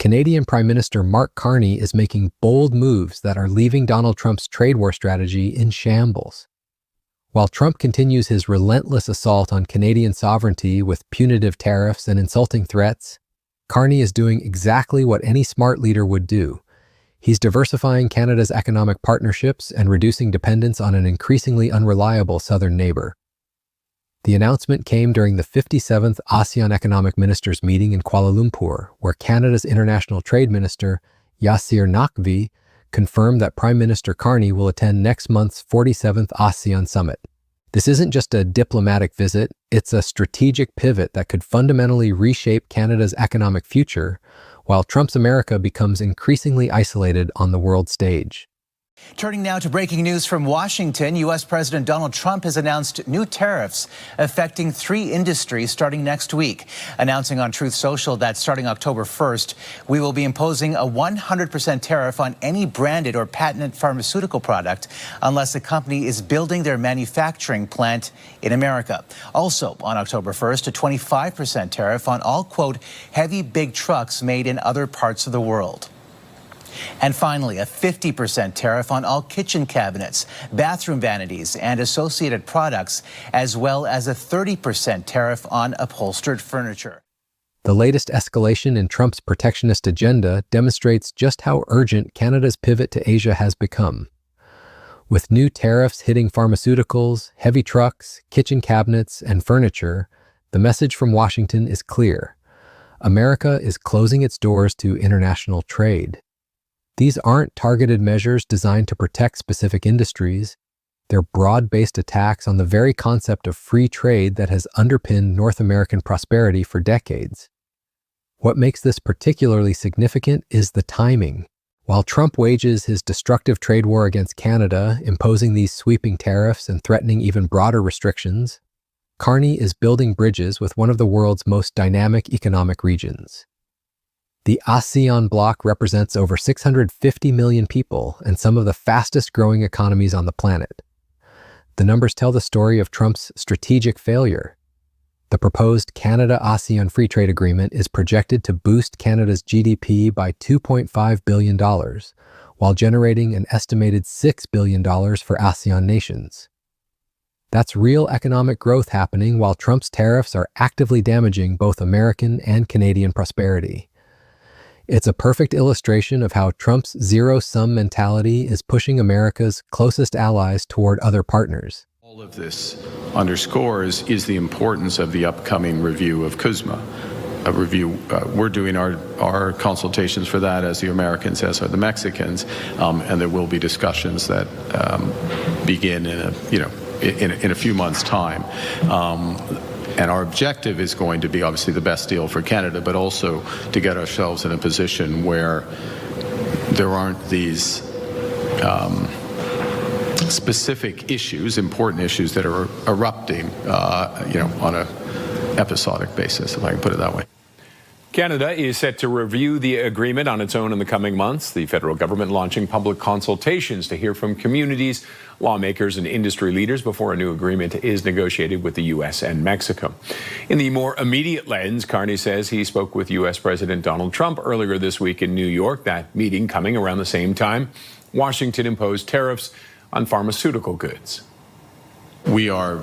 Canadian Prime Minister Mark Carney is making bold moves that are leaving Donald Trump's trade war strategy in shambles. While Trump continues his relentless assault on Canadian sovereignty with punitive tariffs and insulting threats, Carney is doing exactly what any smart leader would do. He's diversifying Canada's economic partnerships and reducing dependence on an increasingly unreliable southern neighbor. The announcement came during the 57th ASEAN Economic Ministers meeting in Kuala Lumpur, where Canada's International Trade Minister, Yasir Naqvi, confirmed that Prime Minister Carney will attend next month's 47th ASEAN Summit. This isn't just a diplomatic visit, it's a strategic pivot that could fundamentally reshape Canada's economic future, while Trump's America becomes increasingly isolated on the world stage. Turning now to breaking news from Washington, U.S. President Donald Trump has announced new tariffs affecting 3 industries starting next week, announcing on Truth Social that starting October 1st, we will be imposing a 100% tariff on any branded or patented pharmaceutical product unless the company is building their manufacturing plant in America. Also on October 1st, a 25% tariff on all, quote, heavy big trucks made in other parts of the world. And finally, a 50% tariff on all kitchen cabinets, bathroom vanities, and associated products, as well as a 30% tariff on upholstered furniture. The latest escalation in Trump's protectionist agenda demonstrates just how urgent Canada's pivot to Asia has become. With new tariffs hitting pharmaceuticals, heavy trucks, kitchen cabinets, and furniture, the message from Washington is clear. America is closing its doors to international trade. These aren't targeted measures designed to protect specific industries. They're broad-based attacks on the very concept of free trade that has underpinned North American prosperity for decades. What makes this particularly significant is the timing. While Trump wages his destructive trade war against Canada, imposing these sweeping tariffs and threatening even broader restrictions, Carney is building bridges with one of the world's most dynamic economic regions. The ASEAN bloc represents over 650 million people and some of the fastest growing economies on the planet. The numbers tell the story of Trump's strategic failure. The proposed Canada-ASEAN Free Trade Agreement is projected to boost Canada's GDP by $2.5 billion, while generating an estimated $6 billion for ASEAN nations. That's real economic growth happening while Trump's tariffs are actively damaging both American and Canadian prosperity. It's a perfect illustration of how Trump's zero-sum mentality is pushing America's closest allies toward other partners. All of this underscores is the importance of the upcoming review of CUSMA. A review, we're doing our consultations for that as the Americans, as are the Mexicans, and there will be discussions that begin in a few months' time. And our objective is going to be obviously the best deal for Canada, but also to get ourselves in a position where there aren't these specific issues, important issues that are erupting, on an episodic basis, if I can put it that way. Canada is set to review the agreement on its own in the coming months. The federal government launching public consultations to hear from communities, lawmakers, and industry leaders before a new agreement is negotiated with the U.S. and Mexico. In the more immediate lens, Carney says he spoke with U.S. President Donald Trump earlier this week in New York. That meeting coming around the same time Washington imposed tariffs on pharmaceutical goods. We're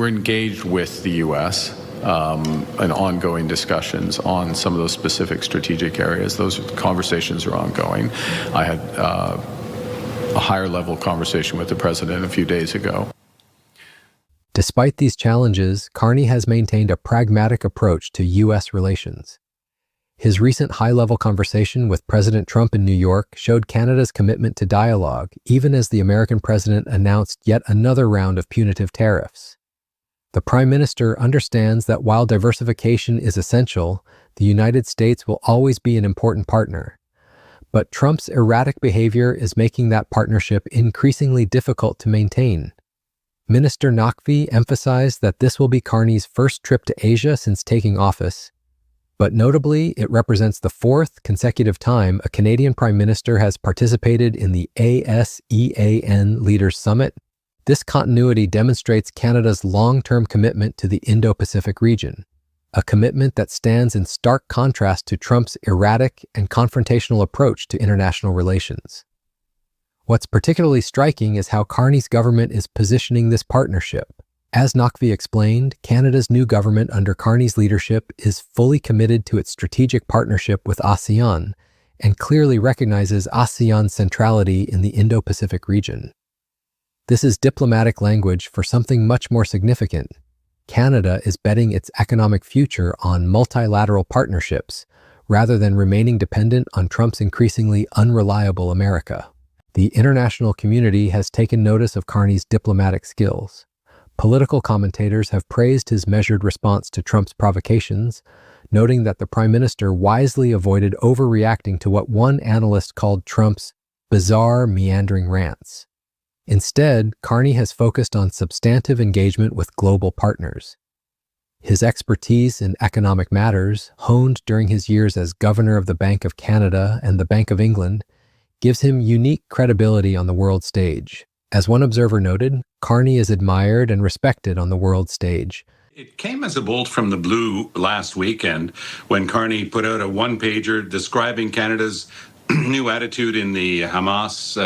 engaged with the U.S. In ongoing discussions on some of those specific strategic areas. Those conversations are ongoing. I had a higher level conversation with the president a few days ago. Despite these challenges, Carney has maintained a pragmatic approach to U.S. relations. His recent high-level conversation with President Trump in New York showed Canada's commitment to dialogue, even as the American president announced yet another round of punitive tariffs. The Prime Minister understands that while diversification is essential, the United States will always be an important partner. But Trump's erratic behavior is making that partnership increasingly difficult to maintain. Minister Naqvi emphasized that this will be Carney's first trip to Asia since taking office. But notably, it represents the 4th consecutive time a Canadian Prime Minister has participated in the ASEAN Leaders Summit. This continuity demonstrates Canada's long-term commitment to the Indo-Pacific region. a commitment that stands in stark contrast to Trump's erratic and confrontational approach to international relations. What's particularly striking is how Carney's government is positioning this partnership. As Naqvi explained, Canada's new government under Carney's leadership is fully committed to its strategic partnership with ASEAN and clearly recognizes ASEAN's centrality in the Indo-Pacific region. This is diplomatic language for something much more significant. Canada is betting its economic future on multilateral partnerships rather than remaining dependent on Trump's increasingly unreliable America. The international community has taken notice of Carney's diplomatic skills. Political commentators have praised his measured response to Trump's provocations, noting that the Prime Minister wisely avoided overreacting to what one analyst called Trump's bizarre, meandering rants. Instead, Carney has focused on substantive engagement with global partners. His expertise in economic matters, honed during his years as Governor of the Bank of Canada and the Bank of England, gives him unique credibility on the world stage. As one observer noted, Carney is admired and respected on the world stage. It came as a bolt from the blue last weekend when Carney put out a one-pager describing Canada's new attitude in the Hamas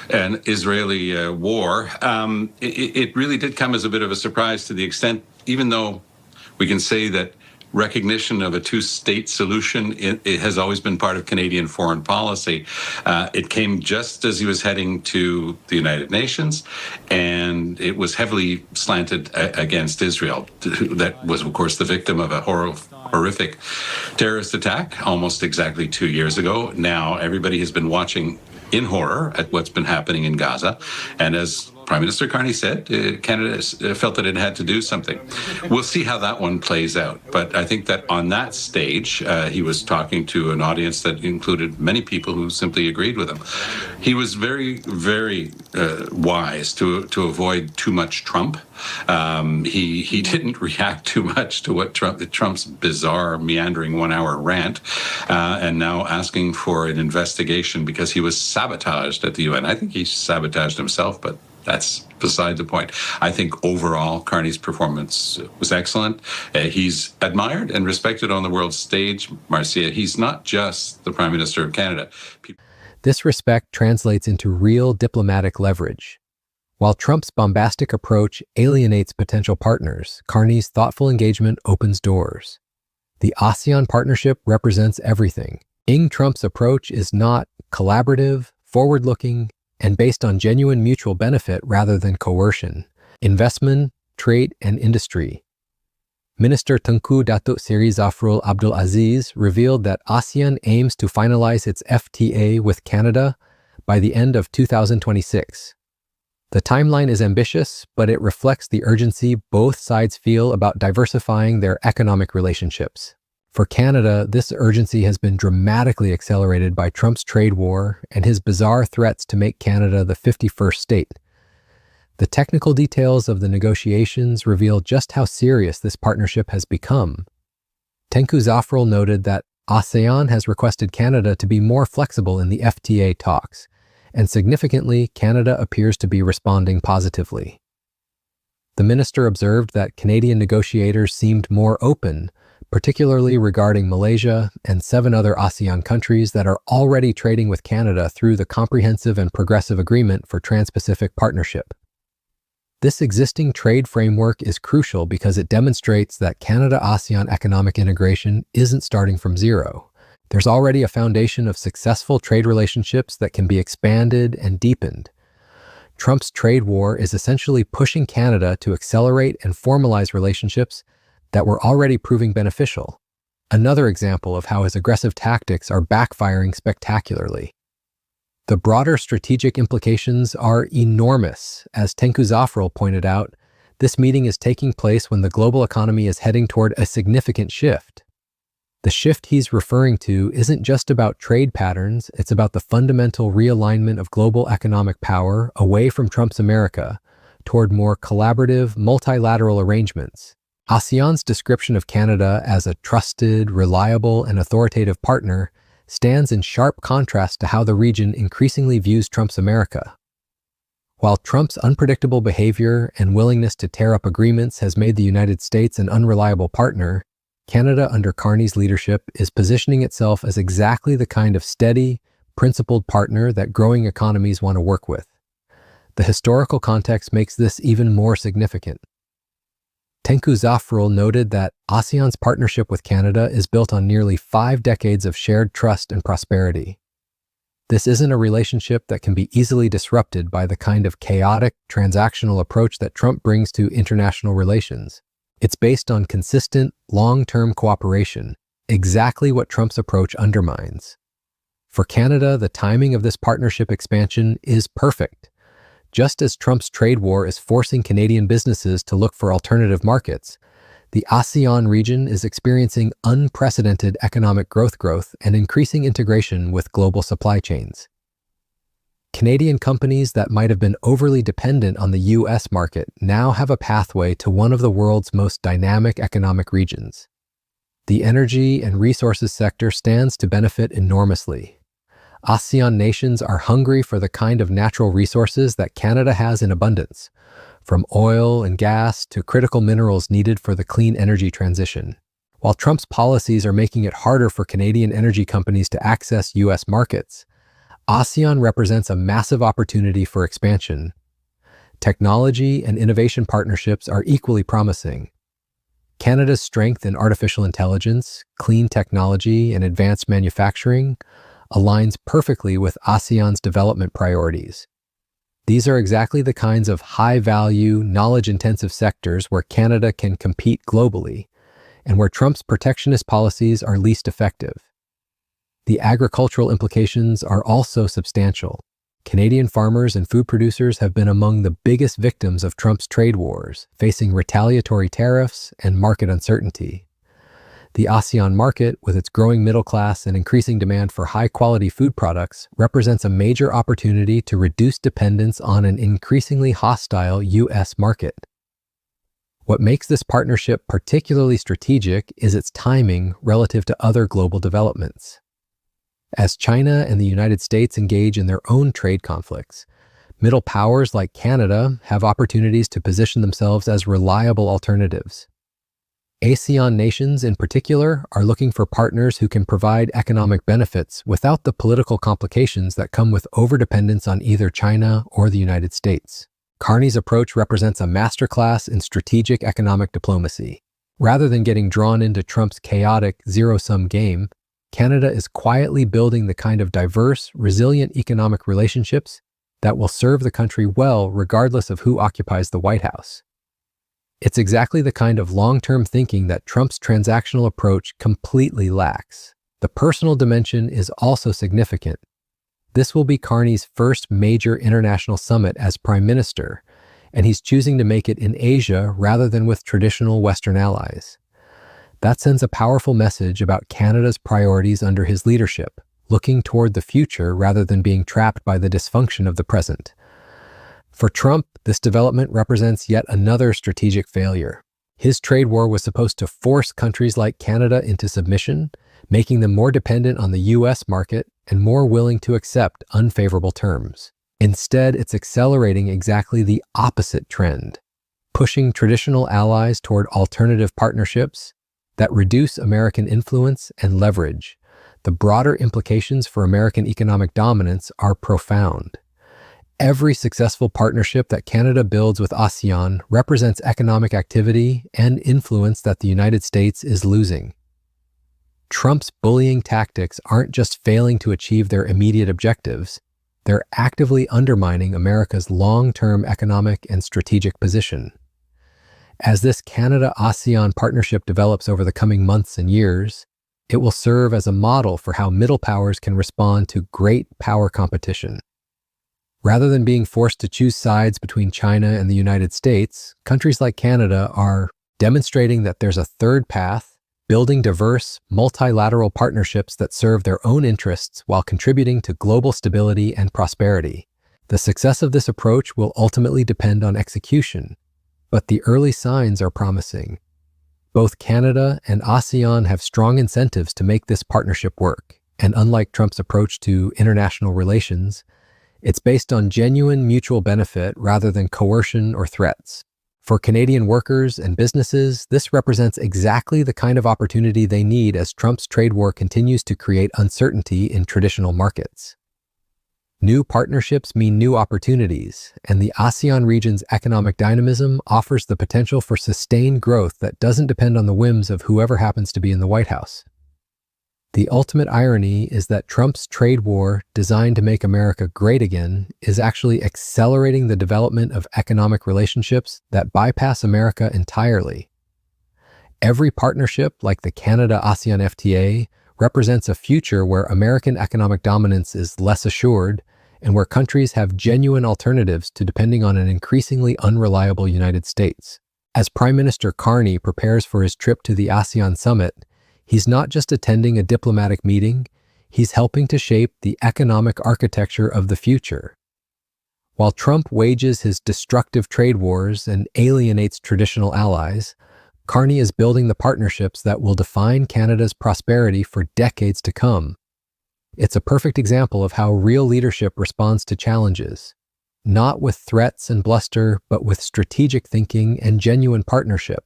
and Israeli war. It really did come as a bit of a surprise to the extent, even though we can say that recognition of a two-state solution, it has always been part of Canadian foreign policy. It came just as he was heading to the United Nations, and it was heavily slanted against Israel. That was, of course, the victim of a horrific terrorist attack almost exactly 2 years ago. Now everybody has been watching in horror at what's been happening in Gaza, and as Prime Minister Carney said, Canada felt that it had to do something. We'll see how that one plays out. But I think that on that stage, he was talking to an audience that included many people who simply agreed with him. He was very, very wise to avoid too much Trump. He didn't react too much to what Trump's bizarre, meandering one-hour rant, and now asking for an investigation because he was sabotaged at the UN. I think he sabotaged himself, but that's beside the point. I think overall, Carney's performance was excellent. He's admired and respected on the world stage, Marcia. He's not just the Prime Minister of Canada. This respect translates into real diplomatic leverage. While Trump's bombastic approach alienates potential partners, Carney's thoughtful engagement opens doors. The ASEAN partnership represents everything. Trump's approach is not collaborative, forward-looking, and based on genuine mutual benefit rather than coercion. Investment, trade, and industry. Minister Tengku Datuk Seri Zafrul Abdul Aziz revealed that ASEAN aims to finalize its FTA with Canada by the end of 2026. The timeline is ambitious, but it reflects the urgency both sides feel about diversifying their economic relationships. For Canada, this urgency has been dramatically accelerated by Trump's trade war and his bizarre threats to make Canada the 51st state. The technical details of the negotiations reveal just how serious this partnership has become. Tengku Zafrul noted that ASEAN has requested Canada to be more flexible in the FTA talks, and significantly, Canada appears to be responding positively. The minister observed that Canadian negotiators seemed more open, particularly regarding Malaysia and 7 other ASEAN countries that are already trading with Canada through the Comprehensive and Progressive Agreement for Trans-Pacific Partnership. This existing trade framework is crucial because it demonstrates that Canada-ASEAN economic integration isn't starting from zero. There's already a foundation of successful trade relationships that can be expanded and deepened. Trump's trade war is essentially pushing Canada to accelerate and formalize relationships that were already proving beneficial. Another example of how his aggressive tactics are backfiring spectacularly. The broader strategic implications are enormous. As Tengku Zafrul pointed out, this meeting is taking place when the global economy is heading toward a significant shift. The shift he's referring to isn't just about trade patterns, it's about the fundamental realignment of global economic power away from Trump's America toward more collaborative, multilateral arrangements. ASEAN's description of Canada as a trusted, reliable, and authoritative partner stands in sharp contrast to how the region increasingly views Trump's America. While Trump's unpredictable behavior and willingness to tear up agreements has made the United States an unreliable partner, Canada, under Carney's leadership, is positioning itself as exactly the kind of steady, principled partner that growing economies want to work with. The historical context makes this even more significant. Tengku Zafrul noted that ASEAN's partnership with Canada is built on nearly 5 decades of shared trust and prosperity. This isn't a relationship that can be easily disrupted by the kind of chaotic, transactional approach that Trump brings to international relations. It's based on consistent, long-term cooperation, exactly what Trump's approach undermines. For Canada, the timing of this partnership expansion is perfect. Just as Trump's trade war is forcing Canadian businesses to look for alternative markets, the ASEAN region is experiencing unprecedented economic growth and increasing integration with global supply chains. Canadian companies that might have been overly dependent on the U.S. market now have a pathway to one of the world's most dynamic economic regions. The energy and resources sector stands to benefit enormously. ASEAN nations are hungry for the kind of natural resources that Canada has in abundance, from oil and gas to critical minerals needed for the clean energy transition. While Trump's policies are making it harder for Canadian energy companies to access U.S. markets, ASEAN represents a massive opportunity for expansion. Technology and innovation partnerships are equally promising. Canada's strength in artificial intelligence, clean technology, and advanced manufacturing aligns perfectly with ASEAN's development priorities. These are exactly the kinds of high-value, knowledge-intensive sectors where Canada can compete globally, and where Trump's protectionist policies are least effective. The agricultural implications are also substantial. Canadian farmers and food producers have been among the biggest victims of Trump's trade wars, facing retaliatory tariffs and market uncertainty. The ASEAN market, with its growing middle class and increasing demand for high-quality food products, represents a major opportunity to reduce dependence on an increasingly hostile U.S. market. What makes this partnership particularly strategic is its timing relative to other global developments. As China and the United States engage in their own trade conflicts, middle powers like Canada have opportunities to position themselves as reliable alternatives. ASEAN nations, in particular, are looking for partners who can provide economic benefits without the political complications that come with overdependence on either China or the United States. Carney's approach represents a masterclass in strategic economic diplomacy. Rather than getting drawn into Trump's chaotic, zero-sum game, Canada is quietly building the kind of diverse, resilient economic relationships that will serve the country well regardless of who occupies the White House. It's exactly the kind of long-term thinking that Trump's transactional approach completely lacks. The personal dimension is also significant. This will be Carney's first major international summit as Prime Minister, and he's choosing to make it in Asia rather than with traditional Western allies. That sends a powerful message about Canada's priorities under his leadership, looking toward the future rather than being trapped by the dysfunction of the present. For Trump, this development represents yet another strategic failure. His trade war was supposed to force countries like Canada into submission, making them more dependent on the U.S. market and more willing to accept unfavorable terms. Instead, it's accelerating exactly the opposite trend, pushing traditional allies toward alternative partnerships that reduce American influence and leverage. The broader implications for American economic dominance are profound. Every successful partnership that Canada builds with ASEAN represents economic activity and influence that the United States is losing. Trump's bullying tactics aren't just failing to achieve their immediate objectives, they're actively undermining America's long-term economic and strategic position. As this Canada-ASEAN partnership develops over the coming months and years, it will serve as a model for how middle powers can respond to great power competition. Rather than being forced to choose sides between China and the United States, countries like Canada are demonstrating that there's a third path, building diverse, multilateral partnerships that serve their own interests while contributing to global stability and prosperity. The success of this approach will ultimately depend on execution, but the early signs are promising. Both Canada and ASEAN have strong incentives to make this partnership work, and unlike Trump's approach to international relations, it's based on genuine mutual benefit rather than coercion or threats. For Canadian workers and businesses, this represents exactly the kind of opportunity they need as Trump's trade war continues to create uncertainty in traditional markets. New partnerships mean new opportunities, and the ASEAN region's economic dynamism offers the potential for sustained growth that doesn't depend on the whims of whoever happens to be in the White House. The ultimate irony is that Trump's trade war, designed to make America great again, is actually accelerating the development of economic relationships that bypass America entirely. Every partnership, like the Canada-ASEAN FTA, represents a future where American economic dominance is less assured and where countries have genuine alternatives to depending on an increasingly unreliable United States. As Prime Minister Carney prepares for his trip to the ASEAN summit, he's not just attending a diplomatic meeting, he's helping to shape the economic architecture of the future. While Trump wages his destructive trade wars and alienates traditional allies, Carney is building the partnerships that will define Canada's prosperity for decades to come. It's a perfect example of how real leadership responds to challenges, not with threats and bluster, but with strategic thinking and genuine partnership.